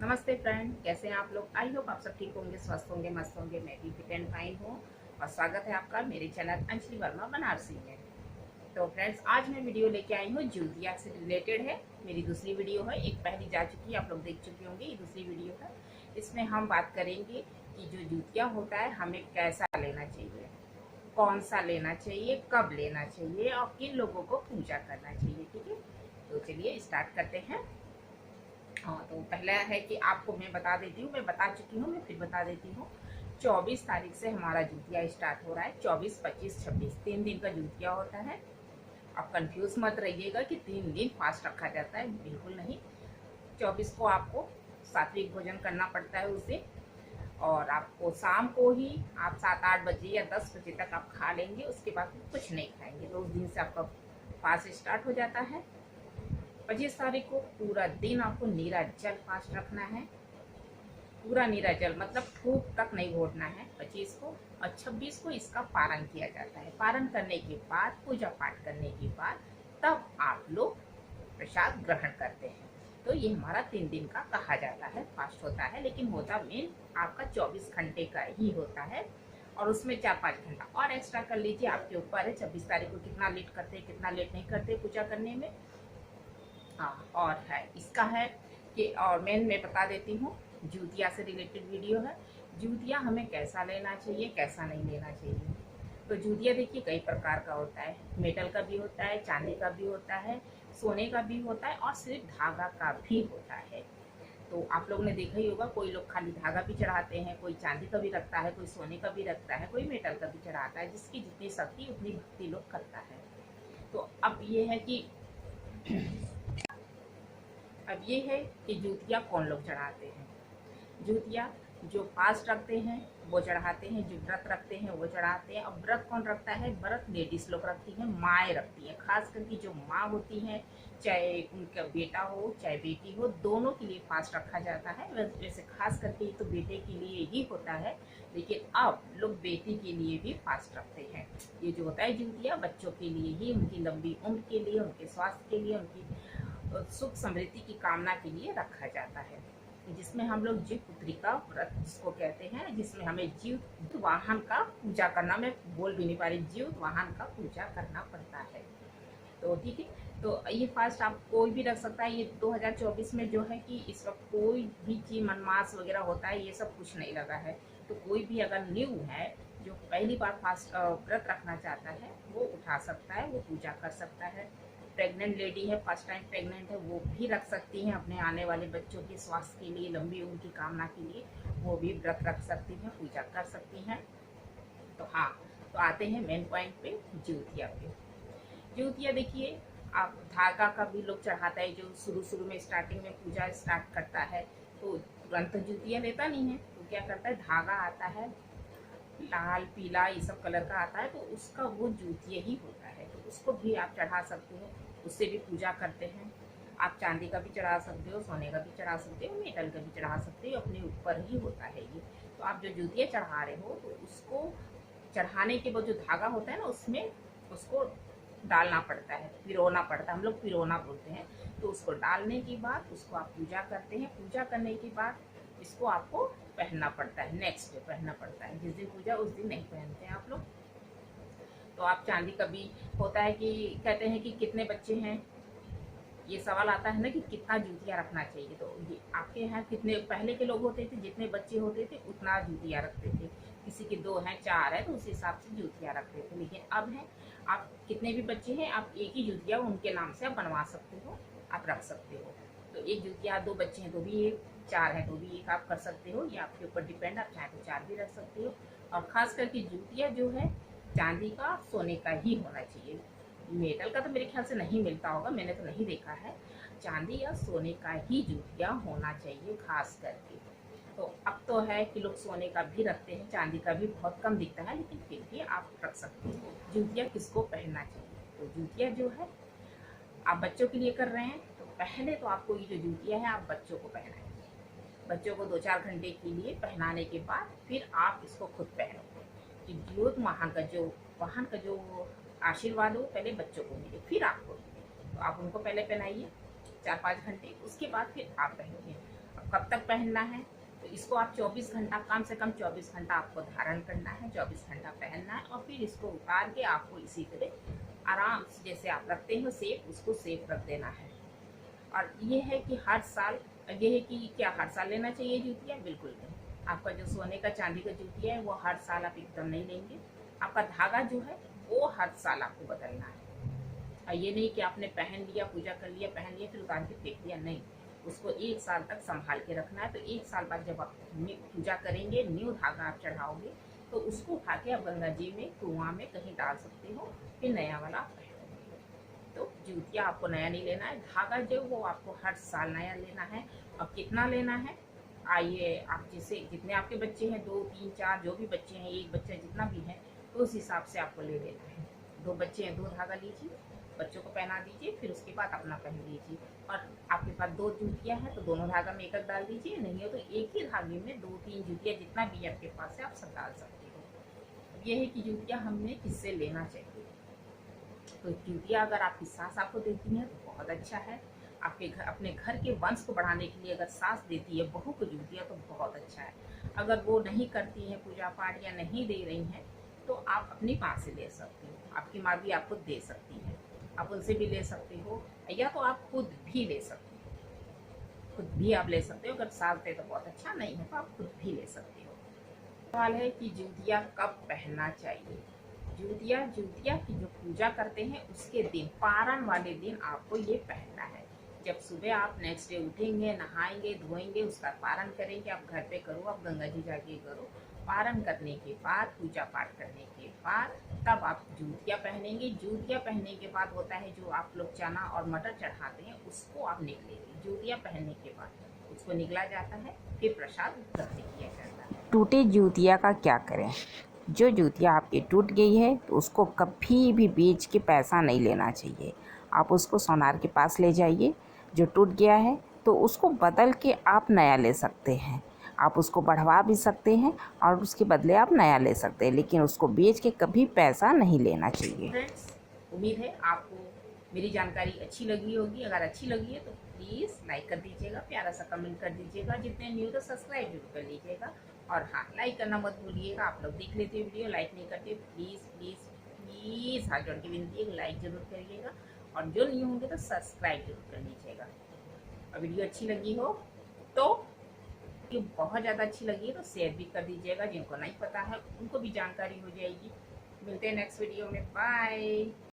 नमस्ते फ्रेंड, कैसे हैं आप लोग। आई होप आप सब ठीक होंगे, स्वस्थ होंगे, मस्त होंगे। मैं भी फिट एंड फाइन हूँ और स्वागत है आपका मेरे चैनल अंजलि वर्मा बनारसी में। तो फ्रेंड्स, आज मैं वीडियो लेके आई हूँ जूतिया से रिलेटेड है। मेरी दूसरी वीडियो है, एक पहली जा चुकी है, आप लोग देख चुके होंगे। ये दूसरी वीडियो है। इसमें हम बात करेंगे कि जो जूतिया होता है हमें कैसा लेना चाहिए, कौन सा लेना चाहिए, कब लेना चाहिए और किन लोगों को पूजा करना चाहिए। ठीक है, तो चलिए स्टार्ट करते हैं। हाँ, तो पहला है कि आपको मैं बता देती हूँ, मैं बता चुकी हूँ, मैं फिर बता देती हूँ। 24 तारीख से हमारा जूतिया स्टार्ट हो रहा है। 24, 25, 26 3 दिन का जूतिया होता है। आप कंफ्यूज मत रहिएगा कि 3 दिन फास्ट रखा जाता है, बिल्कुल नहीं। 24 को आपको सात्विक भोजन करना पड़ता है उस दिन, और आपको शाम को ही आप 7-8 बजे या 10 बजे तक आप खा लेंगे, उसके बाद कुछ नहीं खाएंगे। तो उस दिन से आपका फास्ट स्टार्ट हो जाता है। 25 तारीख को पूरा दिन आपको नीरा जल फास्ट रखना है। पूरा नीरा जल मतलब फूक तक नहीं घोटना है 25 को। और 26 को इसका पारण किया जाता है। पारण करने के बाद, पूजा पाठ करने के बाद, तब आप लोग प्रसाद ग्रहण करते हैं। तो ये हमारा 3 दिन का कहा जाता है फास्ट होता है, लेकिन होता मेन आपका 24 घंटे का ही होता है। और उसमें 4-5 घंटा और एक्स्ट्रा कर लीजिए, आपके ऊपर है 26 तारीख को कितना लेट करते हैं, कितना लेट नहीं करते पूजा करने में। हाँ, और है इसका है कि, और मैं बता देती हूँ, जूतिया से रिलेटेड वीडियो है। जूतिया हमें कैसा लेना चाहिए, कैसा नहीं लेना चाहिए। तो जूतिया देखिए कई प्रकार का होता है। मेटल का भी होता है, चांदी का भी होता है, सोने का भी होता है और सिर्फ धागा का भी होता है। तो आप लोगों ने देखा ही होगा, कोई लोग खाली धागा भी चढ़ाते हैं, कोई चांदी का भी रखता है, कोई सोने का भी रखता है, कोई मेटल का भी चढ़ाता है। जिसकी जितनी शक्ति उतनी भक्ति लोग करता है। तो अब ये है कि जूतिया कौन लोग चढ़ाते हैं। जूतिया जो फास्ट रखते हैं वो चढ़ाते हैं, जो व्रत रखते हैं वो चढ़ाते हैं। अब व्रत कौन रखता है? व्रत लेडीज लोग रखती हैं, माएँ रखती हैं। खास करके जो माँ होती हैं, चाहे उनका बेटा हो चाहे बेटी हो, दोनों के लिए फास्ट रखा जाता है। वैसे खास करके तो बेटे के लिए ही होता है, लेकिन अब लोग बेटी के लिए भी फास्ट रखते हैं। ये जो होता है जूतिया, बच्चों के लिए ही, उनकी लंबी उम्र के लिए, उनके स्वास्थ्य के लिए, उनकी सुख समृद्धि की कामना के लिए रखा जाता है। जिसमें हम लोग जीव पुत्री का व्रत जिसको कहते हैं, जिसमें हमें जीव वाहन का पूजा करना, मैं बोल भी नहीं पा रही, जीव वाहन का पूजा करना पड़ता है। तो ठीक है, तो ये फास्ट आप कोई भी रख सकता है। ये 2024 में जो है कि इस वक्त कोई भी चीज मनमास वगैरह होता है, ये सब कुछ नहीं लगा है। तो कोई भी अगर न्यू है, जो पहली बार फास्ट व्रत रखना चाहता है, वो उठा सकता है, वो पूजा कर सकता है। प्रेग्नेंट लेडी है, फर्स्ट टाइम प्रेग्नेंट है, वो भी रख सकती हैं। अपने आने वाले बच्चों के स्वास्थ्य के लिए, लंबी उम्र की कामना के लिए वो भी व्रत रख सकती हैं, पूजा कर सकती हैं। तो हाँ, तो आते हैं मेन पॉइंट पे, जूतिया पे। जूतिया देखिए, आप धागा का भी लोग चढ़ाता है। जो शुरू शुरू में स्टार्टिंग में पूजा स्टार्ट करता है, तो तुरंत जूतिया लेता नहीं है। तो क्या करता है, धागा आता है लाल पीला ये सब कलर का आता है, तो उसका वो जूतिया ही होता है। तो उसको भी आप चढ़ा सकते हो, उससे भी पूजा करते हैं। आप चांदी का भी चढ़ा सकते हो, सोने का भी चढ़ा सकते हो, मेटल का भी चढ़ा सकते हो, अपने ऊपर ही होता है ये। तो आप जो जूतिया चढ़ा रहे हो, तो उसको चढ़ाने के बाद जो धागा होता है ना, उसमें उसको डालना पड़ता है, पिरोना पड़ता है, हम लोग पिरोना बोलते हैं। तो उसको डालने के बाद उसको आप पूजा करते हैं। पूजा करने के बाद इसको आपको पहनना पड़ता है, नेक्स्ट डे पहनना पड़ता है। जिस दिन पूजा उस दिन नहीं पहनते हैं आप लोग। तो आप चांदी का भी होता है कि कहते हैं कि कितने बच्चे हैं, ये सवाल आता है ना कि कितना जूतिया रखना चाहिए। तो ये आपके यहाँ कितने, पहले के लोग होते थे जितने बच्चे होते थे उतना जूतिया रखते थे। किसी के 2 हैं 4 है तो उस हिसाब से जूतिया रखते थे। लेकिन अब है, आप कितने भी बच्चे हैं, आप एक ही जूतिया उनके नाम से आप बनवा सकते हो, आप रख सकते हो। तो एक जूतिया, 2 बच्चे हैं तो भी एक, 4 है तो भी एक आप कर सकते हो। ये आपके ऊपर डिपेंड, आप चाहे तो 4 भी रख सकते हो। और ख़ास करके जूतिया जो है चांदी का, सोने का ही होना चाहिए। मेटल का तो मेरे ख्याल से नहीं मिलता होगा, मैंने तो नहीं देखा है। चांदी या सोने का ही जूतिया होना चाहिए खास करके। तो अब तो है कि लोग सोने का भी रखते हैं, चांदी का भी बहुत कम दिखता है, लेकिन फिर भी आप रख सकते हो। जूतिया किसको पहनना चाहिए? तो जूतिया जो है आप बच्चों के लिए कर रहे हैं, तो पहले तो आपको ये जो जूतिया है आप बच्चों को पहनाएं। बच्चों को 2-4 घंटे के लिए पहनाने के बाद फिर आप इसको खुद पहनोगे। कि द्योत वाहन का जो आशीर्वाद हो पहले बच्चों को मिले, फिर आपको मिले। तो आप उनको पहले पहनाइए 4-5 घंटे, उसके बाद फिर आप पहनिए। अब कब तक पहनना है, तो इसको आप 24 घंटा, कम से कम 24 घंटा आपको धारण करना है, 24 घंटा पहनना है, और फिर इसको उतार के आपको इसी तरह आराम से जैसे आप रखते हो सेफ, उसको सेफ रख देना है। और ये है कि हर साल, ये है कि क्या हर साल लेना चाहिए जूतियाँ? बिल्कुल नहीं। आपका जो सोने का चांदी का जूतिया है वो हर साल आप एकदम नहीं लेंगे। आपका धागा जो है वो हर साल आपको बदलना है। और ये नहीं कि आपने पहन लिया, पूजा कर लिया, पहन लिया, फिर उतार के फेंक दिया, नहीं। उसको 1 साल तक संभाल के रखना है। तो 1 साल बाद जब आप पूजा करेंगे, न्यू धागा आप चढ़ाओगे, तो उसको उठा के आप गंगा जी में, कुआं में कहीं डाल सकते हो, फिर नया वाला आप पहनोगे। तो जूतिया आपको नया नहीं लेना है, धागा जो वो आपको हर साल नया लेना है। अब कितना लेना है, आइए आप जितने आपके बच्चे हैं, 2, 3, 4 जो भी बच्चे हैं, एक बच्चा जितना भी है, तो उस हिसाब से आपको ले लेना है। 2 बच्चे हैं, 2 धागा लीजिए, बच्चों को पहना दीजिए, फिर उसके बाद अपना पहन लीजिए। और आपके पास 2 जूतियाँ हैं तो दोनों धागा में एक डाल दीजिए, नहीं हो तो एक ही धागे में 2-3 जूतियाँ जितना भी आपके पास है आप सब डाल सकते हो। ये है कि जूतियाँ हमने किससे लेना चाहिए। तो जूतियाँ अगर आपकी सास आपको देती हैं तो बहुत अच्छा है। आपके घर, अपने घर के वंश को बढ़ाने के लिए अगर सास देती है बहू को जूतियाँ तो बहुत अच्छा है। अगर वो नहीं करती हैं पूजा पाठ या नहीं दे रही हैं तो आप अपनी माँ से ले सकते हो, आपकी माँ भी आपको दे सकती है, आप उनसे भी ले सकते हो, या तो आप खुद भी ले सकते हो, खुद भी आप ले सकते हो। अगर सास दे तो बहुत अच्छा, नहीं है तो आप खुद भी ले सकते हो। सवाल है कि जूतियाँ कब पहनना चाहिए। जूतिया की जो पूजा करते हैं उसके दिन, पारण वाले दिन आपको ये पहनना है। जब सुबह आप नेक्स्ट डे उठेंगे, नहाएंगे, धोएंगे, उसका पारण करेंगे, आप घर पे करो, आप गंगा जी जाके करो। पारण करने के बाद, पूजा पाठ करने के बाद, तब आप जूतियाँ पहनेंगे। जूतियाँ पहनने के बाद होता है जो आप लोग चना और मटर चढ़ाते हैं उसको आप निकलेंगे। जूतियाँ पहनने के बाद उसको निकला जाता है, फिर प्रसाद ग्रहण किया जाता है। टूटी जूतिया का क्या करें। जो जूतियाँ आपकी टूट गई है तो उसको कभी भी बेच के पैसा नहीं लेना चाहिए। आप उसको सोनार के पास ले जाइए, जो टूट गया है तो उसको बदल के आप नया ले सकते हैं। आप उसको बढ़वा भी सकते हैं और उसके बदले आप नया ले सकते हैं, लेकिन उसको बेच के कभी पैसा नहीं लेना चाहिए। फ्रेंड्स, उम्मीद है आपको मेरी जानकारी अच्छी लगी होगी। अगर अच्छी लगी है तो प्लीज़ लाइक कर दीजिएगा, प्यारा सा कमेंट कर दीजिएगा, जितने न्यू तो सब्सक्राइब जरूर कर लीजिएगा। और हाँ, लाइक करना मत भूलिएगा। आप लोग देख लेते हो वीडियो, लाइक नहीं करते, प्लीज़ प्लीज़ प्लीज़ हाथ जोड़ के विनती है, लाइक ज़रूर करिएगा। और जो नहीं होंगे तो सब्सक्राइब जरूर कर लीजिएगा। और वीडियो अच्छी लगी हो तो, बहुत ज़्यादा अच्छी लगी है तो शेयर भी कर दीजिएगा। जिनको नहीं पता है उनको भी जानकारी हो जाएगी। मिलते हैं नेक्स्ट वीडियो में, बाय।